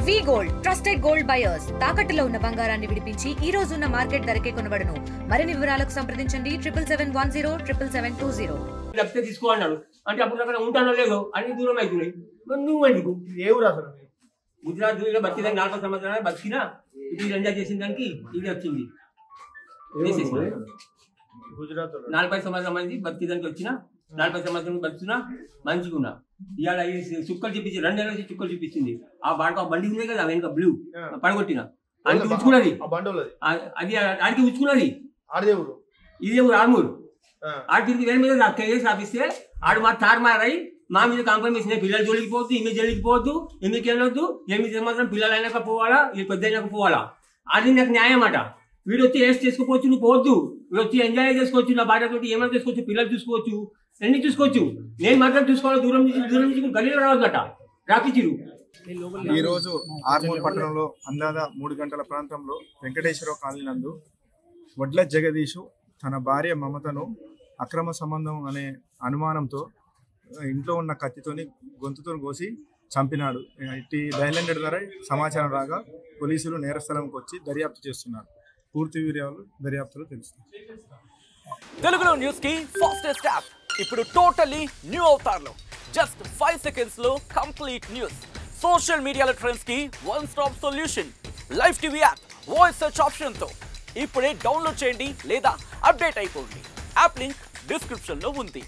వి gold trusted gold buyers తాకట్టులో ఉన్న బంగారాన్ని విడిపించి ఈ రోజు ఉన్న మార్కెట్ ధరకే కొనబడును. మరిన్ని వివరాలకు సంప్రదించండి 77107720. లేకపోతే తీసుకో అన్నాడు. అంటే అప్పుడు అక్కడ ఉంటానో లేదో అని దూరం అవుతున్నాయి. నువ్వు ఎందుకు ఏ ఊరు అసలు? గుజరాత్ బతికిదానికి 40 సంవత్సరాలు బతికినా ఇది ఎంజాయ్ చేసిన దానికి ఇది వచ్చింది. గుజరాత్ 40 సంవత్సరాల మంది బతికిదానికి వచ్చిన 40 సంవత్సరాలు బతుకున్నా మంచిగా ఉన్నా. ఇవాళ చుక్కలు చూపించి 2 నెలల నుంచి చుక్కలు చూపించింది. ఆ బండి ఉంది కదా వెనక బ్లూ పడగొట్టిన అది ఉంచుకున్నది. అది ఆడికి ఉంచుకున్నది. ఇదే ఊరు ఆర్మూరు. ఆడి తిరిగి వేరే మీద కేసు రాపిస్తే ఆడు మా తారుమారై మా మీద కాంప్రమైజ్ పిల్లలు జోలికిపోవద్దు, ఈమె జోలికిపోవద్దు, ఎందుకు వెళ్ళొద్దు, 8 సంవత్సరం పిల్లలు అయినాక పోవాలా, ఇది పెద్ద అయినాక పోవాలా. అది నాకు న్యాయం అట. వీడు వచ్చి వేస్ట్ చేసుకోవచ్చు, నువ్వు పోవద్దు, వీడు వచ్చి ఎంజాయ్ చేసుకోవచ్చు, నా భార్యతోటి ఏమైనా చేసుకోవచ్చు, పిల్లలు చూసుకోవచ్చు, అన్ని చూసుకోవచ్చు. నేను మాత్రం చూసుకోవాలి. దూరం నుంచి గలీలో రావద్దట రాపించిరు. ఈ రోజు ఆర్మూర్ పట్టణంలో అందాద 3 గంటల ప్రాంతంలో వెంకటేశ్వర కాలనీ నందు వడ్ల జగదీషు తన భార్య మమతను అక్రమ సంబంధం అనే అనుమానంతో ఇంట్లో ఉన్న కత్తితోని గొంతుతో కోసి చంపినాడు. ఇట్టి డైలాండెడ్ ద్వారా సమాచారం రాగా పోలీసులు నేరస్థలంకి వచ్చి దర్యాప్తు చేస్తున్నారు. పూర్తి వివరాలు దర్యాప్తులో తెలుస్తుంది. తెలుగులో న్యూస్ కి ఫాస్టెస్ట్ యాప్ ఇప్పుడు టోటల్లీ న్యూ అవతార్లో జస్ట్ 5 సెకండ్స్ లో కంప్లీట్ న్యూస్. సోషల్ మీడియాలో ట్రెండ్స్ కి one stop solution. Live TV app voice search option తో ఇప్పుడే డౌన్లోడ్ చేయండి లేదా అప్డేట్ అయిపోండి. యాప్ లింక్ డిస్క్రిప్షన్ లో ఉంది.